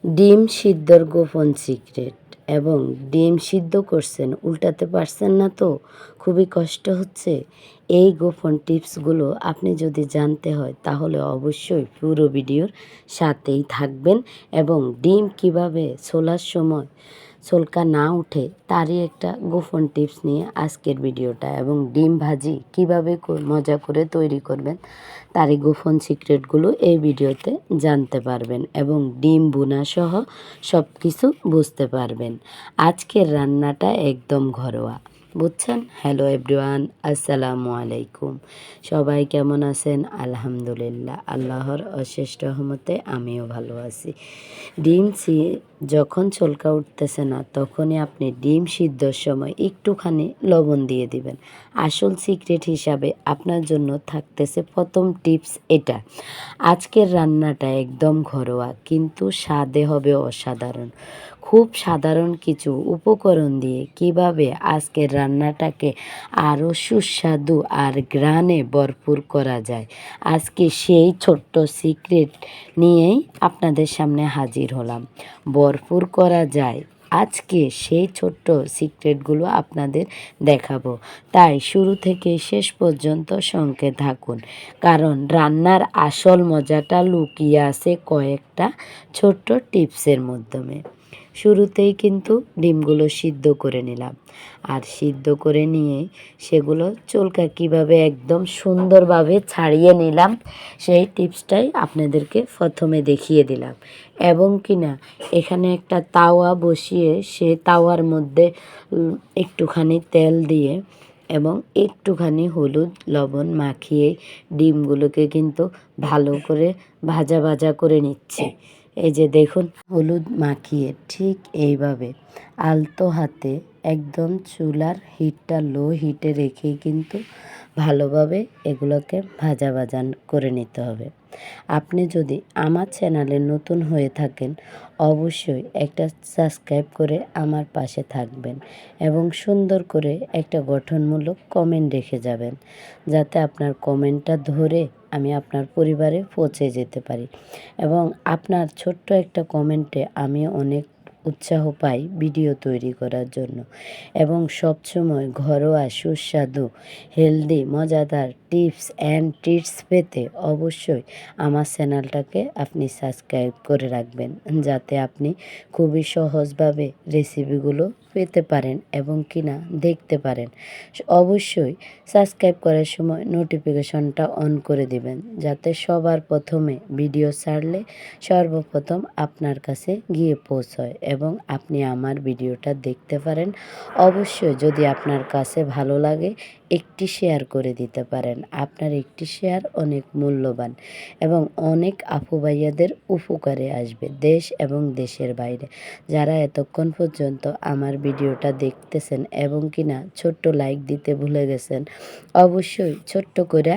ডিম সিদ্ধর গোপন সিক্রেট এবং ডিম সিদ্ধ করছেন উল্টাতে পারছেন না তো খুবই কষ্ট হচ্ছে। এই গোপন টিপসগুলো আপনি যদি জানতে হয় তাহলে অবশ্যই পুরো ভিডিওর সাথেই থাকবেন এবং ডিম কিভাবে ছোলার সময় ছোলকা না উঠে তারই একটা গোপন টিপস নিয়ে আজকের ভিডিওটা, এবং ডিম ভাজি কিভাবে মজা করে তৈরি করবেন তারই গোপন সিক্রেটগুলো এই ভিডিওতে জানতে পারবেন এবং ডিম বোনা সহ সব কিছু বুঝতে পারবেন। আজকের রান্নাটা একদম ঘরোয়া, বুঝছেন? হ্যালো এভরিওয়ান, আসসালামু আলাইকুম। সবাই কেমন আছেন? আলহামদুলিল্লাহ, আল্লাহর অশেষ রহমতে আমিও ভালো আছি। ডিম যখন ছলকা উঠতেছে না তখনই আপনি ডিম সিদ্ধর সময় একটুখানি লবণ দিয়ে দিবেন। আসল সিক্রেট হিসাবে আপনার জন্য থাকতেছে প্রথম টিপস এটা। আজকের রান্নাটা একদম ঘরোয়া কিন্তু স্বাদে হবে অসাধারণ। খুব সাধারণ কিছু উপকরণ দিয়ে কিভাবে আজকের রান্নাটাকে আরও সুস্বাদু আর ঘ্রাণে ভরপুর করা যায়, আজকে সেই ছোট্ট সিক্রেট নিয়েই আপনাদের সামনে হাজির হলাম। ভরপুর করা যায় আজকে সেই ছোট্ট সিক্রেটগুলো আপনাদের দেখাবো, তাই শুরু থেকে শেষ পর্যন্ত সঙ্গে থাকুন, কারণ রান্নার আসল মজাটা লুকিয়ে আছে কয়েকটা ছোট্ট টিপসের মাধ্যমে। শুরুতেই কিন্তু ডিমগুলো সিদ্ধ করে নিলাম, আর সিদ্ধ করে নিয়ে সেগুলো চুলকা কীভাবে একদম সুন্দরভাবে ছাড়িয়ে নিলাম সেই টিপসটাই আপনাদেরকে প্রথমে দেখিয়ে দিলাম। এবং কিনা এখানে একটা তাওয়া বসিয়ে সে তাওয়ার মধ্যে একটুখানি তেল দিয়ে এবং একটুখানি হলুদ লবণ মাখিয়ে ডিমগুলোকে কিন্তু ভালো করে ভাজা ভাজা করে নিচ্ছি। এই যে দেখুন, হলুদ মাখিয়ে ঠিক এইভাবে আলতো হাতে একদম চুলার হিটটা লো হিটে রেখেই কিন্তু ভালোভাবে এগুলোকে ভাজা ভাজা করে নিতে হবে। আপনি যদি আমার চ্যানেলে নতুন হয়ে থাকেন অবশ্যই একটা সাবস্ক্রাইব করে আমার পাশে থাকবেন এবং সুন্দর করে একটা গঠনমূলক কমেন্ট রেখে যাবেন, যাতে আপনার কমেন্টটা ধরে আমি আপনার পরিবারে পৌঁছে যেতে পারি। এবং আপনার ছোট্ট একটা কমেন্টে আমি অনেক উৎসাহ পাই ভিডিও তৈরি করার জন্য, এবং সবসময় ঘরোয়া সুস্বাদু হেলদি মজাদার টিপস অ্যান্ড ট্রিটস পেতে অবশ্যই আমার চ্যানেলটাকে আপনি সাবস্ক্রাইব করে রাখবেন, যাতে আপনি খুবই সহজভাবে রেসিপিগুলো পেতে পারেন এবং কিনা দেখতে পারেন। অবশ্যই সাবস্ক্রাইব করার সময় নোটিফিকেশনটা অন করে দিবেন, যাতে সবার প্রথমে ভিডিও ছাড়লে সর্বপ্রথম আপনার কাছে গিয়ে পৌঁছয় এবং আপনি আমার ভিডিওটা দেখতে পারেন। অবশ্যই যদি আপনার কাছে ভালো লাগে একটি শেয়ার করে দিতে পারেন। আপনার একটি শেয়ার অনেক মূল্যবান এবং অনেক আপু ভাইয়াদের উপকারে আসবে, দেশ এবং দেশের বাইরে। যারা এতক্ষণ পর্যন্ত আমার ভিডিওটা দেখতেছেন এবং কিনা ছোট্ট লাইক দিতে ভুলে গেছেন, অবশ্যই ছোট্ট করে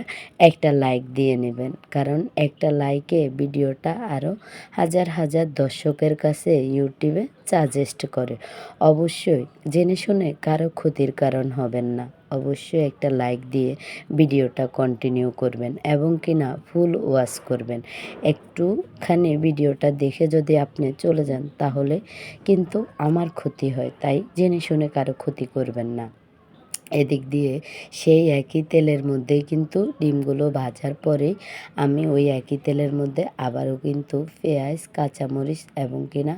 একটা লাইক দিয়ে নেবেন, কারণ একটা লাইকে ভিডিওটা আরও হাজার হাজার দর্শকের কাছে ইউটিউবে সাজেস্ট করে। অবশ্যই জেনে শুনে কারো ক্ষতির কারণ হবেন না। অবশ্যই একটা লাইক দিয়ে ভিডিওটা কন্টিনিউ করবেন এবং কিনা ফুল ওয়াচ করবেন। একটুখানি ভিডিওটা দেখে যদি আপনি চলে যান তাহলে কিন্তু আমার ক্ষতি হয়, তাই জেনে শুনে কারো ক্ষতি করবেন না। এদিক দিয়ে সেই একই তেলের মধ্যেই কিন্তু ডিমগুলো ভাজার পরে আমি ওই একই তেলের মধ্যে আবারও কিন্তু পেঁয়াজ কাঁচামরিচ এবং কিনা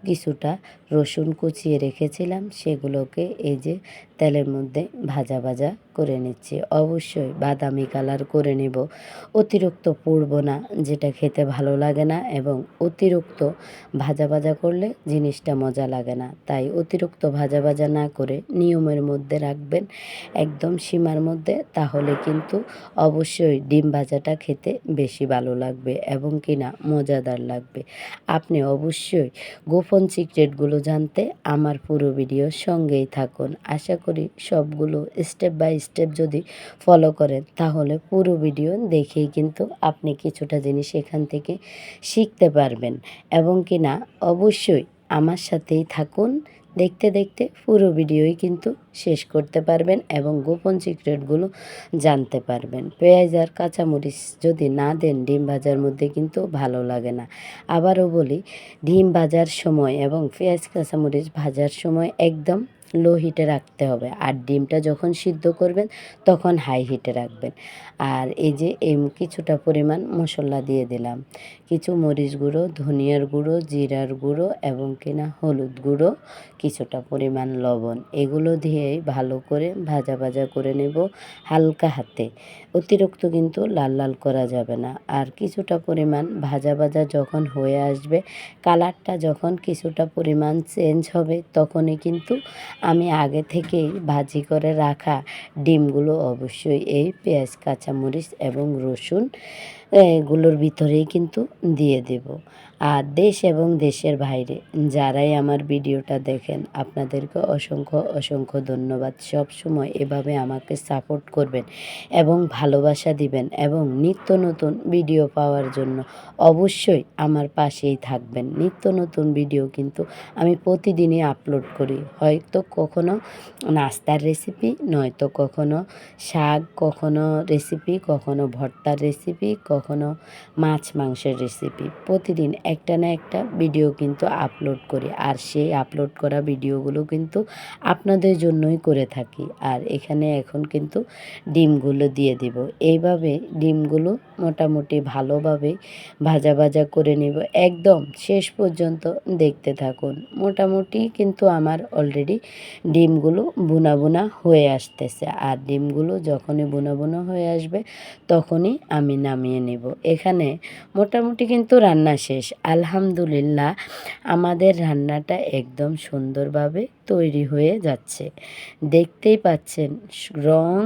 কিছুটা রসুন কুচিয়ে রেখেছিলাম, সেগুলোকে এই যে তেলের মধ্যে ভাজা ভাজা করে নিচ্ছি। অবশ্যই বাদামি কালার করে নেব, অতিরিক্ত পুড়ব না, যেটা খেতে ভালো লাগে না, এবং অতিরিক্ত ভাজা ভাজা করলে জিনিসটা মজা লাগে না। তাই অতিরিক্ত ভাজা ভাজা না করে নিয়মের মধ্যে রাখবেন, একদম সীমার মধ্যে, তাহলে কিন্তু অবশ্যই ডিম ভাজাটা খেতে বেশি ভালো লাগবে এবং কিনা মজাদার লাগবে। আপনি অবশ্যই গোপন সিক্রেটগুলো জানতে আমার পুরো ভিডিওর সঙ্গেই থাকুন। আশা করি সবগুলো স্টেপ বাই স্টেপ যদি ফলো করেন তাহলে পুরো ভিডিও দেখেই কিন্তু আপনি কিছুটা জিনিস এখান থেকে শিখতে পারবেন এবং কিনা অবশ্যই আমার সাথেই থাকুন, দেখতে দেখতে পুরো ভিডিওই কিন্তু শেষ করতে পারবেন এবং গোপন সিক্রেটগুলো জানতে পারবেন। পেঁয়াজ আর কাঁচামরিচ যদি না দেন ডিম ভাজার মধ্যে কিন্তু ভালো লাগে না। আবারও বলি, ডিম ভাজার সময় এবং পেঁয়াজ কাঁচামরিচ ভাজার সময় একদম লো হিটে রাখতে হবে, আর ডিমটা যখন সিদ্ধ করবেন তখন হাই হিটে রাখবেন। আর এই যে কিছুটা পরিমাণ মশলা দিয়ে দিলাম, কিছু মরিচ গুঁড়ো, ধনিয়ার গুঁড়ো, জিরার গুঁড়ো এবং কিনা হলুদ গুঁড়ো, কিছুটা পরিমাণ লবণ, এগুলো দিয়েই ভালো করে ভাজা ভাজা করে নেব হালকা হাতে। অতিরিক্ত কিন্তু লাল লাল করা যাবে না। আর কিছুটা পরিমাণ ভাজা ভাজা যখন হয়ে আসবে, কালারটা যখন কিছুটা পরিমাণ চেঞ্জ হবে, তখনই কিন্তু আমি আগে থেকেই ভাজি করে রাখা ডিমগুলো অবশ্যই এই পেঁয়াজ কাঁচামরিচ এবং রসুন এগুলোর ভিতরেই কিন্তু দিয়ে দেব। আর দেশ এবং দেশের বাইরে যারাই আমার ভিডিওটা দেখেন, আপনাদেরকে অসংখ্য অসংখ্য ধন্যবাদ। সব সময় এভাবে আমাকে সাপোর্ট করবেন এবং ভালোবাসা দিবেন এবং নিত্য নতুন ভিডিও পাওয়ার জন্য অবশ্যই আমার পাশেই থাকবেন। নিত্য নতুন ভিডিও কিন্তু আমি প্রতিদিনই আপলোড করি, হয়তো কখনো নাস্তার রেসিপি, নয়তো কখনো শাক, কখনো রেসিপি, কখনো ভর্তার রেসিপি, কখনো মাছ মাংসের রেসিপি। প্রতিদিন একটা না একটা ভিডিও কিন্তু আপলোড করি, আর সেই আপলোড করা ভিডিওগুলো কিন্তু আপনাদের জন্যই করে থাকি। আর এখানে এখন কিন্তু ডিমগুলো দিয়ে দিব। এইভাবে ডিমগুলো মোটামুটি ভালোভাবে ভাজা ভাজা করে নিব, একদম শেষ পর্যন্ত দেখতে থাকুন। মোটামুটি কিন্তু আমার অলরেডি ডিমগুলো বুনা বুনা হয়ে আসতেছে, আর ডিমগুলো যখনই বুনা বুনা হয়ে আসবে তখনই আমি নামিয়ে নেব। এখানে মোটামুটি কিন্তু রান্না শেষ, আলহামদুলিল্লাহ। আমাদের রান্নাটা একদম সুন্দরভাবে তৈরি হয়ে যাচ্ছে, দেখতেই পাচ্ছেন। রং,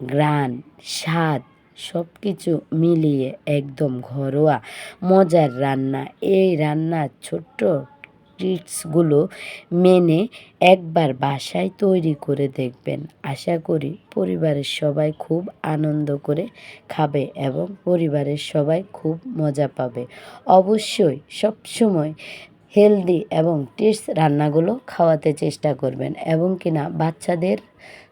ঘ্রাণ, স্বাদ সব কিছু মিলিয়ে একদম ঘরোয়া মজার রান্না। এই রান্নার ছোট্ট ট্রিক্সগুলো মেনে একবার বাসায় তৈরি করে দেখবেন। আশা করি পরিবারের সবাই খুব আনন্দ করে খাবে এবং পরিবারের সবাই খুব মজা পাবে। অবশ্যই সবসময় হেলদি এবং টেস্ট রান্নাগুলো খাওয়াতে চেষ্টা করবেন এবং কিনা বাচ্চাদের,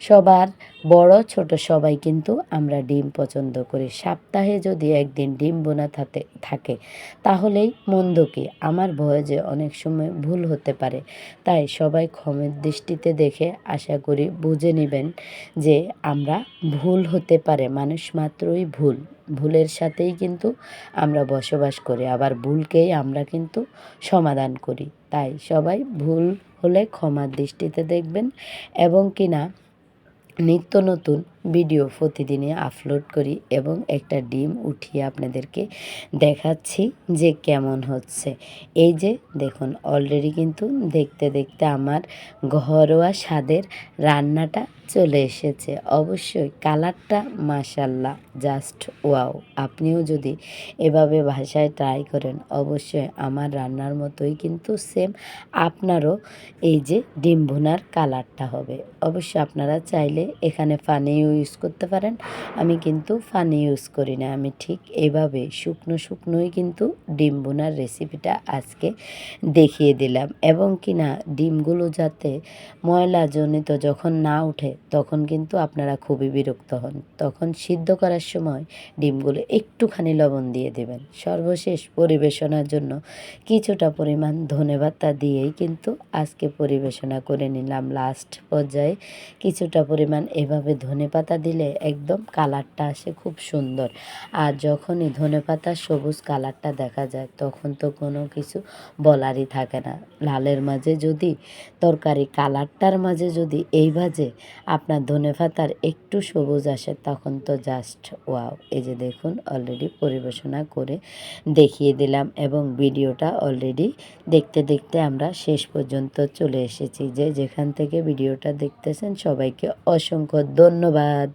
সবার বড় ছোট সবাই কিন্তু আমরা ডিম পছন্দ করি। সপ্তাহে যদি একদিন ডিম বোনা থাকে তাহলেই মন্দ কি। আমার ভয়ে অনেক সময় ভুল হতে পারে, তাই সবাই ক্ষমের দৃষ্টিতে দেখে আশা করি বুঝে নেবেন যে আমরা ভুল হতে পারে, মানুষ মাত্রই ভুল, ভুলের সাথেই কিন্তু আমরা বসবাস করি, আবার ভুলকেই আমরা কিন্তু সমাধান করি। তাই সবাই ভুল হলে ক্ষমার দৃষ্টিতে দেখবেন এবং কিনা নিত্য নতুন ভিডিও প্রতিদিনই আপলোড করি এবং একটা ডিম উঠিয়ে আপনাদেরকে দেখাচ্ছি যে কেমন হচ্ছে। এই যে দেখুন, অলরেডি কিন্তু দেখতে দেখতে আমার ঘরোয়া স্বাদের রান্নাটা চলে এসেছে। অবশ্যই কালারটা মাশাল্লাহ, জাস্ট ওয়াও। আপনিও যদি এভাবে বাসায় ট্রাই করেন, অবশ্যই আমার রান্নার মতোই কিন্তু সেম আপনারও এই যে ডিম ভুনার কালারটা হবে। অবশ্যই আপনারা চাইলে এখানে পানি ইউজ করতে পারেন, আমি কিন্তু পানি ইউজ করি না। আমি ঠিক এইভাবে শুকনো শুকনোই কিন্তু ডিম ভুনার রেসিপিটা আজকে দেখিয়ে দিলাম এবং কিনা ডিমগুলো যাতে ময়লাজনিত যখন না উঠে তখন কিন্তু আপনারা খুবই বিরক্ত হন, তখন সিদ্ধ করার সময় ডিমগুলো একটুখানি লবণ দিয়ে দেবেন। সর্বশেষ পরিবেশনার জন্য কিছুটা পরিমাণ ধনেপাতা দিয়েই কিন্তু আজকে পরিবেশনা করে নিলাম। লাস্ট পর্যায়ে কিছুটা পরিমাণ এভাবে ধনেপাতা দিলে একদম কালারটা আসে খুব সুন্দর। আর যখনই ধনেপাতার সবুজ কালারটা দেখা যায় তখন তো কোনো কিছু বলারই থাকে না। লালের মাঝে যদি তরকারি, কালারটার মাঝে যদি এই ভাজে আপনার ধনেপাতার একটু সবুজ আসে তখন তো জাস্ট ওয়াও। এই যে দেখুন, অলরেডি পরিবেশনা করে দেখিয়ে দিলাম এবং ভিডিওটা অলরেডি দেখতে দেখতে আমরা শেষ পর্যন্ত চলে এসেছি। যে যেখান থেকে ভিডিওটা দেখতেছেন সবাইকে অসংখ্য ধন্যবাদ।